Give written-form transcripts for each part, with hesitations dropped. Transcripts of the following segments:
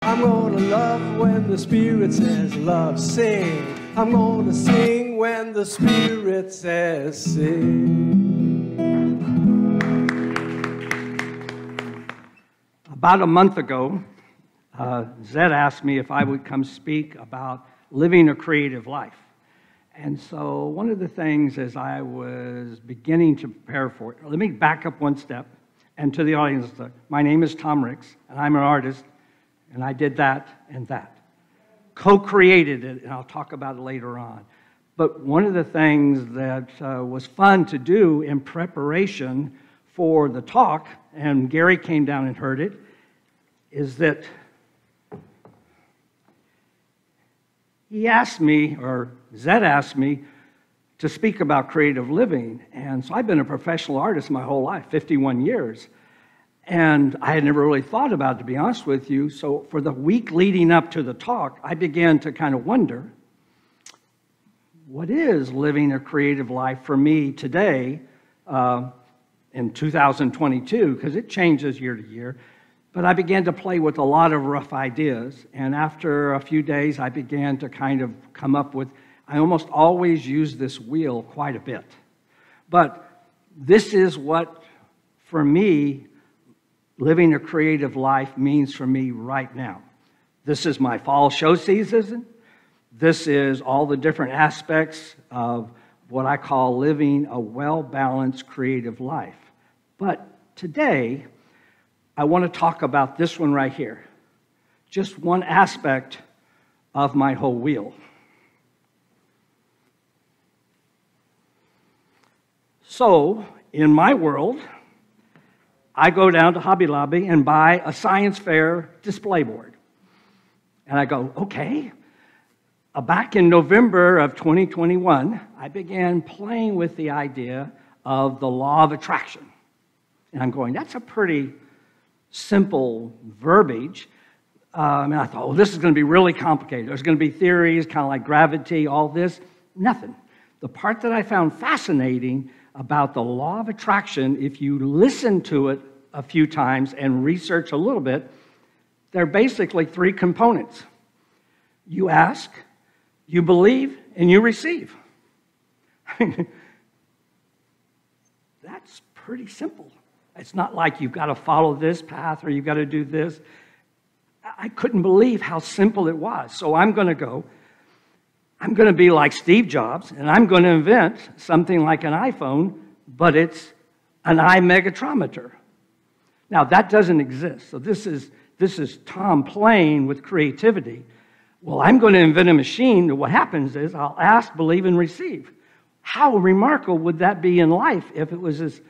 I'm gonna love when the Spirit says love. Sing. I'm gonna sing when the Spirit says sing. About a month ago, Zed asked me if I would come speak about living a creative life. And so one of the things as I was beginning to prepare for it, let me back up one step. And to the audience, my name is Tom Ricks, and I'm an artist, and I did that and that. Co-created it, and I'll talk about it later on. But one of the things that was fun to do in preparation for the talk, and Gary came down and heard it, is that he asked me, or Zed asked me, to speak about creative living. And so I've been a professional artist my whole life, 51 years. And I had never really thought about it, to be honest with you. So for the week leading up to the talk, I began to kind of wonder, what is living a creative life for me today in 2022? Because it changes year to year. But I began to play with a lot of rough ideas. And after a few days, I began to kind of come up with, I almost always use this wheel quite a bit. But this is what, for me, living a creative life means for me right now. This is my fall show season. This is all the different aspects of what I call living a well-balanced creative life. But today, I want to talk about this one right here. Just one aspect of my whole wheel. So, in my world, I go down to Hobby Lobby and buy a science fair display board. And I go, okay. Back in November of 2021, I began playing with the idea of the law of attraction. And I'm going, that's a pretty simple verbiage. And I thought, oh, this is going to be really complicated. There's going to be theories, kind of like gravity, all this. Nothing. The part that I found fascinating about the law of attraction, if you listen to it a few times and research a little bit, there are basically three components. You ask, you believe, and you receive. That's pretty simple. It's not like you've got to follow this path or you've got to do this. I couldn't believe how simple it was. So I'm going to be like Steve Jobs, and I'm going to invent something like an iPhone, but it's an iMegatrometer. Now, that doesn't exist. So this is Tom playing with creativity. Well, I'm going to invent a machine that what happens is I'll ask, believe, and receive. How remarkable would that be in life if it was as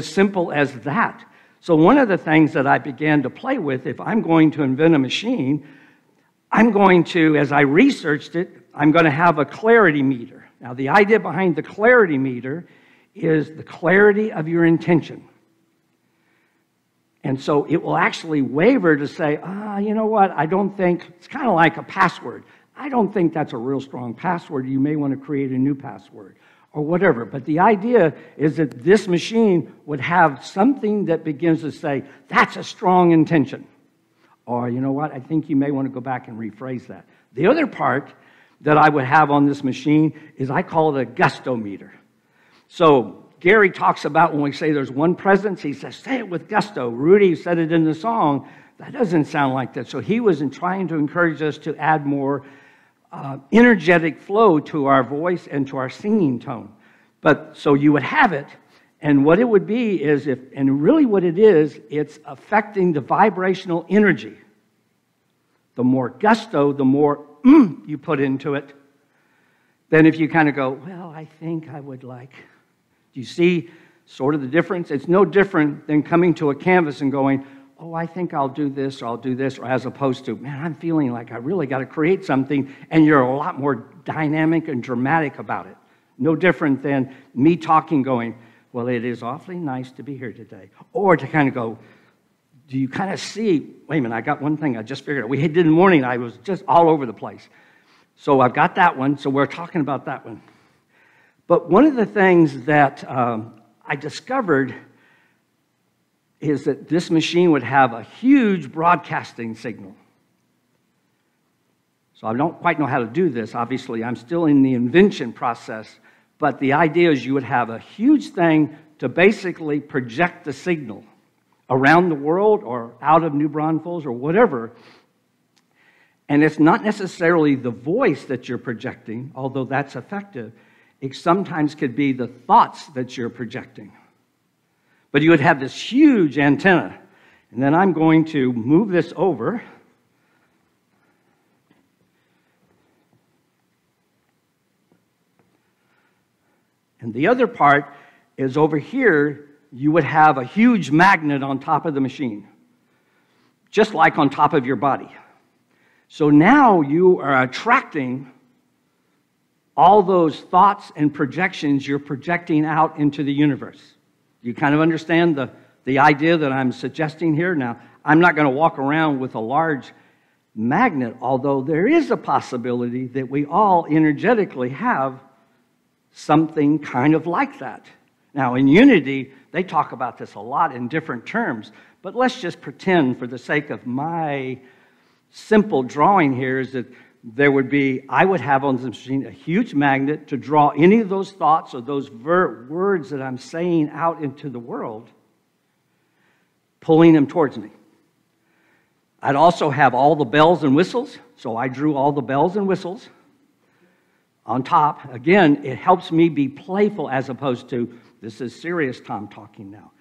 simple as that? So one of the things that I began to play with, if I'm going to invent a machine, I'm going to, as I researched it, I'm going to have a clarity meter. Now, the idea behind the clarity meter is the clarity of your intention. And so it will actually waver to say, you know what, I don't think, it's kind of like a password. I don't think that's a real strong password. You may want to create a new password or whatever. But the idea is that this machine would have something that begins to say, that's a strong intention. Or, you know what, I think you may want to go back and rephrase that. The other part that I would have on this machine is I call it a gusto meter. So Gary talks about when we say there's one presence, he says, say it with gusto. Rudy said it in the song. That doesn't sound like that. So he was trying to encourage us to add more energetic flow to our voice and to our singing tone. But so you would have it, and what it would be is, and really what it is, it's affecting the vibrational energy. The more gusto, the more you put into it. Then if you kind of go, well, I think I would like, do you see sort of the difference? It's no different than coming to a canvas and going, oh, I think I'll do this, or I'll do this, or as opposed to, man, I'm feeling like I really got to create something, and you're a lot more dynamic and dramatic about it. No different than me talking, going, well, it is awfully nice to be here today. Or to kind of go, do you kind of see, wait a minute, I got one thing I just figured out. We did in the morning, I was just all over the place. So I've got that one, so we're talking about that one. But one of the things that I discovered is that this machine would have a huge broadcasting signal. So I don't quite know how to do this. Obviously, I'm still in the invention process. But the idea is you would have a huge thing to basically project the signal around the world or out of New Braunfels or whatever. And it's not necessarily the voice that you're projecting, although that's effective. It sometimes could be the thoughts that you're projecting. But you would have this huge antenna. And then I'm going to move this over. And the other part is over here, you would have a huge magnet on top of the machine, just like on top of your body. So now you are attracting all those thoughts and projections you're projecting out into the universe. You kind of understand the idea that I'm suggesting here? Now, I'm not going to walk around with a large magnet, although there is a possibility that we all energetically have something kind of like that. Now, in Unity, they talk about this a lot in different terms, but let's just pretend, for the sake of my simple drawing here, is that I would have on this machine a huge magnet to draw any of those thoughts or those words that I'm saying out into the world, pulling them towards me. I'd also have all the bells and whistles, so I drew all the bells and whistles on top. Again, it helps me be playful as opposed to, this is serious Tom talking now.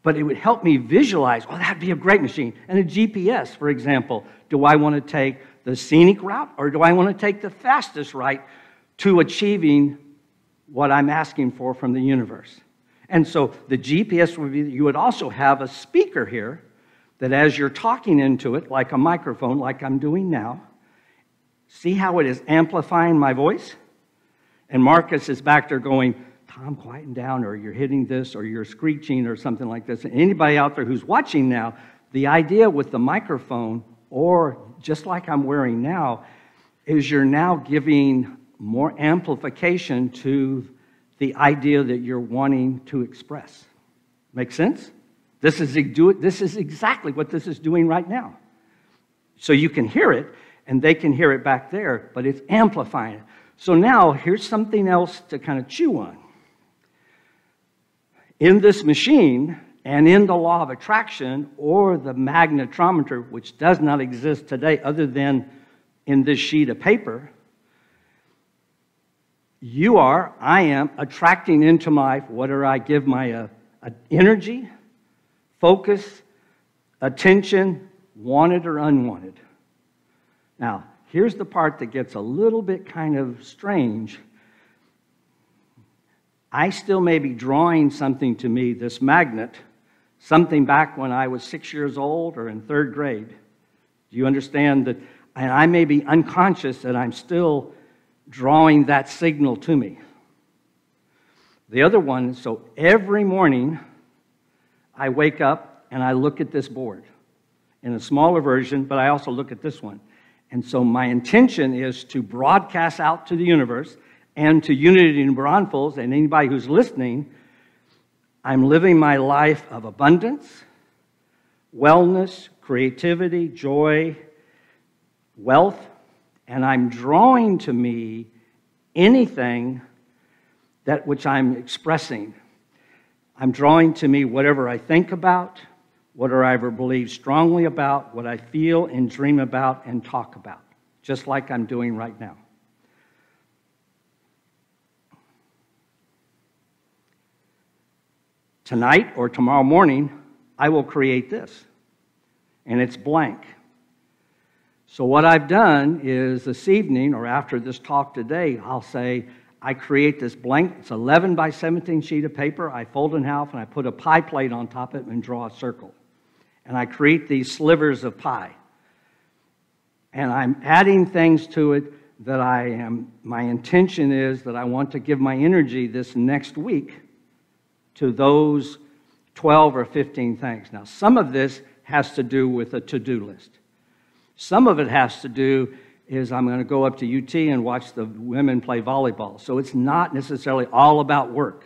But it would help me visualize, oh, that'd be a great machine. And a GPS, for example. Do I want to take the scenic route, or do I want to take the fastest route to achieving what I'm asking for from the universe? And so the GPS would be, you would also have a speaker here that as you're talking into it, like a microphone, like I'm doing now, see how it is amplifying my voice? And Marcus is back there going, Tom, quieten down, or you're hitting this, or you're screeching, or something like this. And anybody out there who's watching now, the idea with the microphone, or just like I'm wearing now, is you're now giving more amplification to the idea that you're wanting to express. Make sense? This is exactly what this is doing right now. So you can hear it, and they can hear it back there, but it's amplifying it. So now, here's something else to kind of chew on. In this machine, and in the law of attraction, or the magnetometer, which does not exist today other than in this sheet of paper, I am attracting into my, whatever I give my energy, focus, attention, wanted or unwanted. Now, here's the part that gets a little bit kind of strange. I still may be drawing something to me, this magnet, something back when I was 6 years old or in 3rd grade. Do you understand that? And I may be unconscious that I'm still drawing that signal to me. The other one, so every morning I wake up and I look at this board in a smaller version, but I also look at this one. And so my intention is to broadcast out to the universe and to Unity New Braunfels and anybody who's listening, I'm living my life of abundance, wellness, creativity, joy, wealth, and I'm drawing to me anything that which I'm expressing. I'm drawing to me whatever I think about, whatever I ever believe strongly about, what I feel and dream about and talk about, just like I'm doing right now. Tonight or tomorrow morning, I will create this, and it's blank. So what I've done is this evening, or after this talk today, I'll say, I create this blank, it's 11 by 17 sheet of paper, I fold it in half, and I put a pie plate on top of it and draw a circle. And I create these slivers of pie. And I'm adding things to it that my intention is that I want to give my energy this next week to those 12 or 15 things. Now, some of this has to do with a to-do list. Some of it has to do is I'm going to go up to UT and watch the women play volleyball. So it's not necessarily all about work.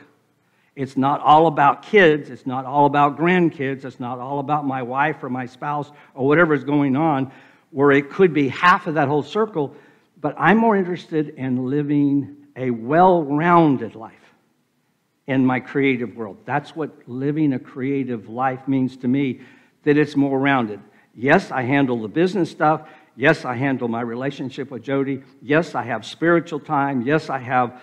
It's not all about kids. It's not all about grandkids. It's not all about my wife or my spouse or whatever is going on, where it could be half of that whole circle. But I'm more interested in living a well-rounded life in my creative world. That's what living a creative life means to me, that it's more rounded. Yes, I handle the business stuff. Yes, I handle my relationship with Jody. Yes, I have spiritual time. Yes, I have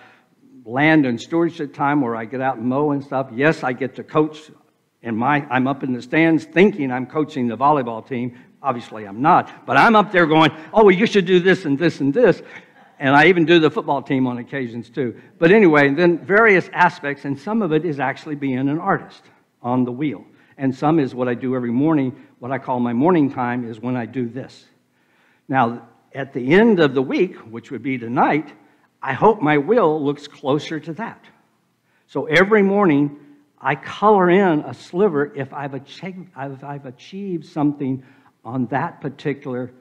land and stewardship time where I get out and mow and stuff. Yes, I get to coach. I'm up in the stands thinking I'm coaching the volleyball team. Obviously, I'm not. But I'm up there going, oh, well, you should do this and this and this. And I even do the football team on occasions, too. But anyway, then various aspects, and some of it is actually being an artist on the wheel. And some is what I do every morning. What I call my morning time is when I do this. Now, at the end of the week, which would be tonight, I hope my wheel looks closer to that. So every morning, I color in a sliver if I've achieved something on that particular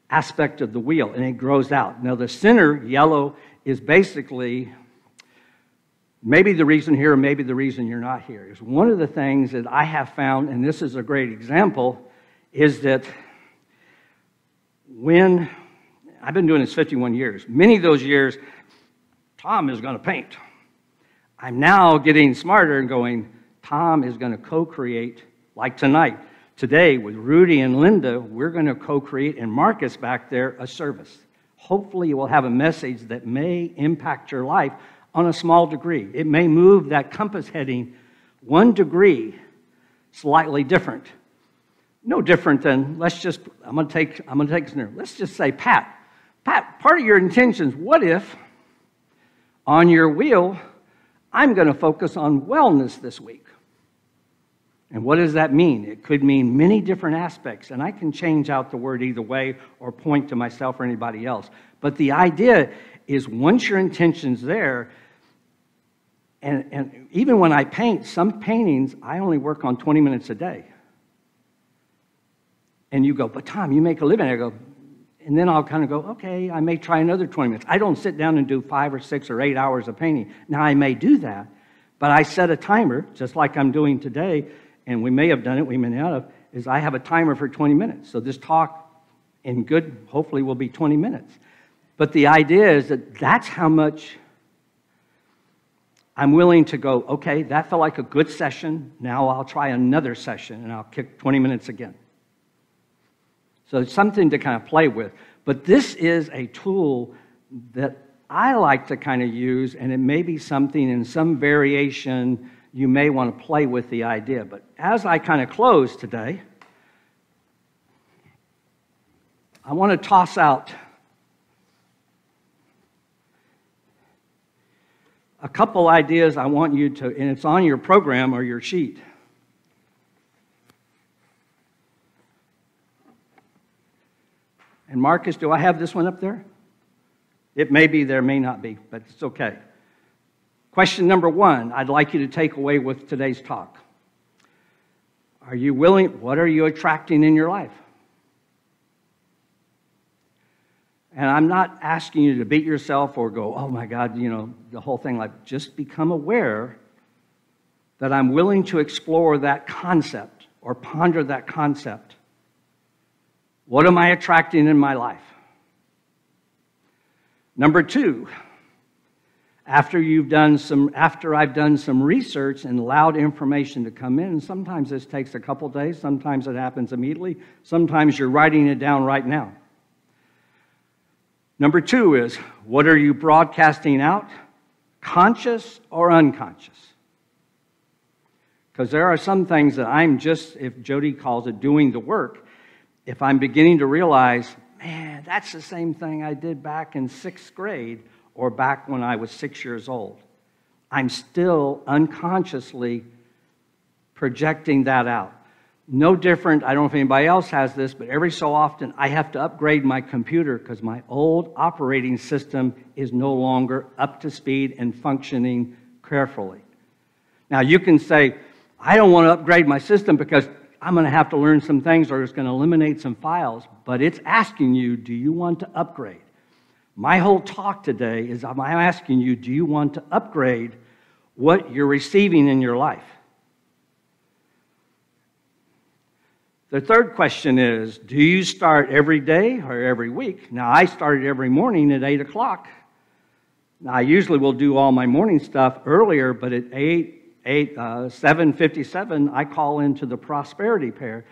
aspect of the wheel, and it grows out. Now, the center yellow is basically maybe the reason here, or maybe the reason you're not here. Is one of the things that I have found, and this is a great example, is that when I've been doing this 51 years, many of those years, Tom is going to paint. I'm now getting smarter and going, Tom is going to co-create, like tonight. Today, with Rudy and Linda, we're going to co-create, and Marcus back there, a service. Hopefully, you will have a message that may impact your life on a small degree. It may move that compass heading 1 degree slightly different. No different than, I'm going to take a scenario. Let's just say, Pat, part of your intentions, what if on your wheel, I'm going to focus on wellness this week? And what does that mean? It could mean many different aspects, and I can change out the word either way or point to myself or anybody else. But the idea is once your intention's there, and even when I paint, some paintings, I only work on 20 minutes a day. And you go, but Tom, you make a living. I go, and then I'll kind of go, okay, I may try another 20 minutes. I don't sit down and do 5 or 6 or 8 hours of painting. Now, I may do that, but I set a timer, just like I'm doing today, and we may have done it, we may not have, is I have a timer for 20 minutes. So this talk, in good, hopefully, will be 20 minutes. But the idea is that that's how much I'm willing to go, okay, that felt like a good session. Now I'll try another session, and I'll kick 20 minutes again. So it's something to kind of play with. But this is a tool that I like to kind of use, and it may be something in some variation you may want to play with the idea. But as I kind of close today, I want to toss out a couple ideas I want you to, and it's on your program or your sheet. And Marcus, do I have this one up there? It may be there, may not be, but it's okay. Question number 1, I'd like you to take away with today's talk. Are you willing? What are you attracting in your life? And I'm not asking you to beat yourself or go, oh my God, the whole thing. Like, just become aware that I'm willing to explore that concept or ponder that concept. What am I attracting in my life? Number 2, after I've done some research and allowed information to come in, and sometimes this takes a couple days, sometimes it happens immediately, sometimes you're writing it down right now. Number 2 is, what are you broadcasting out, conscious or unconscious? Because there are some things that I'm just, if Jody calls it doing the work, if I'm beginning to realize, man, that's the same thing I did back in 6th grade or back when I was 6 years old. I'm still unconsciously projecting that out. No different, I don't know if anybody else has this, but every so often I have to upgrade my computer because my old operating system is no longer up to speed and functioning carefully. Now you can say, I don't want to upgrade my system because I'm going to have to learn some things or it's going to eliminate some files, but it's asking you, do you want to upgrade? My whole talk today is I'm asking you, do you want to upgrade what you're receiving in your life? The third question is, do you start every day or every week? Now, I started every morning at 8 o'clock. Now, I usually will do all my morning stuff earlier, but at 7:57, I call into the prosperity prayer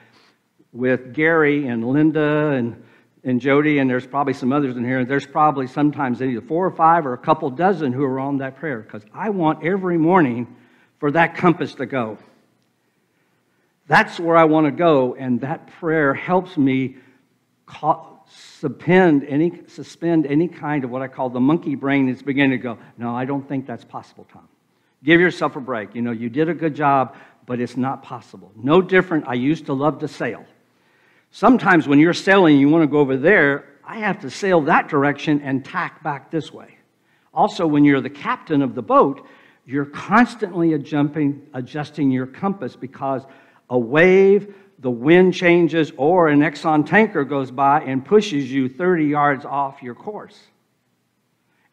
with Gary and Linda and Jody, and there's probably some others in here. There's probably sometimes either 4 or 5 or a couple dozen who are on that prayer, because I want every morning for that compass to go. That's where I want to go, and that prayer helps me suspend any kind of what I call the monkey brain that's beginning to go, no, I don't think that's possible, Tom. Give yourself a break. You know, you did a good job, but it's not possible. No different. I used to love to sail. Sometimes when you're sailing, you want to go over there, I have to sail that direction and tack back this way. Also, when you're the captain of the boat, you're constantly adjusting your compass because a wave, the wind changes, or an Exxon tanker goes by and pushes you 30 yards off your course.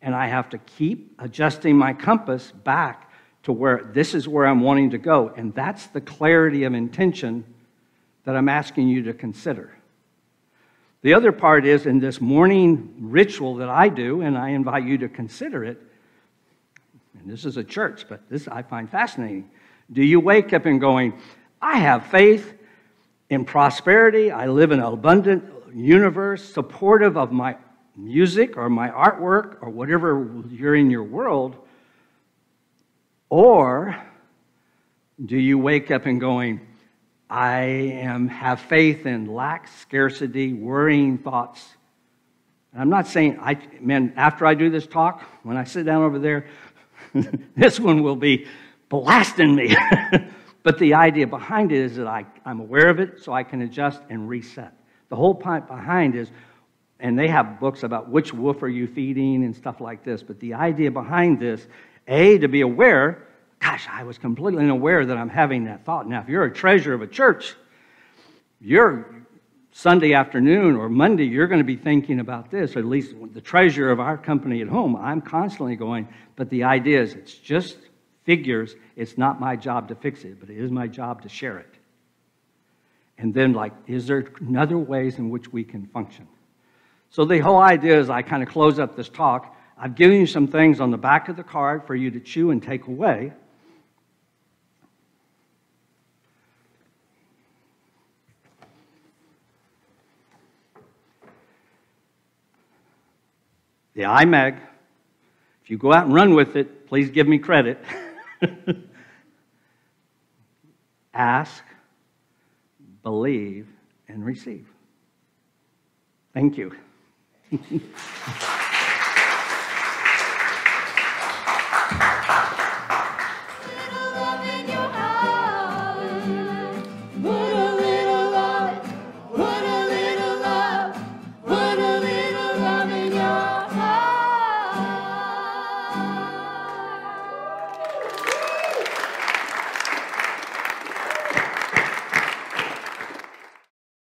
And I have to keep adjusting my compass back to where this is where I'm wanting to go. And that's the clarity of intention that I'm asking you to consider. The other part is in this morning ritual that I do, and I invite you to consider it, and this is a church, but this I find fascinating. Do you wake up and going, I have faith in prosperity, I live in an abundant universe, supportive of my music or my artwork or whatever you're in your world? Or do you wake up and going, I have faith in lack, scarcity, worrying thoughts? And I'm not saying, after I do this talk, when I sit down over there, this one will be blasting me. But the idea behind it is that I'm aware of it so I can adjust and reset. The whole point behind is, and they have books about which wolf are you feeding and stuff like this, but the idea behind this, to be aware, gosh, I was completely unaware that I'm having that thought. Now, if you're a treasurer of a church, you're Sunday afternoon or Monday, you're going to be thinking about this, or at least the treasurer of our company at home, I'm constantly going, but the idea is it's just figures. It's not my job to fix it, but it is my job to share it. And then, is there other ways in which we can function? So the whole idea is I kind of close up this talk. I've given you some things on the back of the card for you to chew and take away. The IMAG, if you go out and run with it, please give me credit. Ask, believe, and receive. Thank you.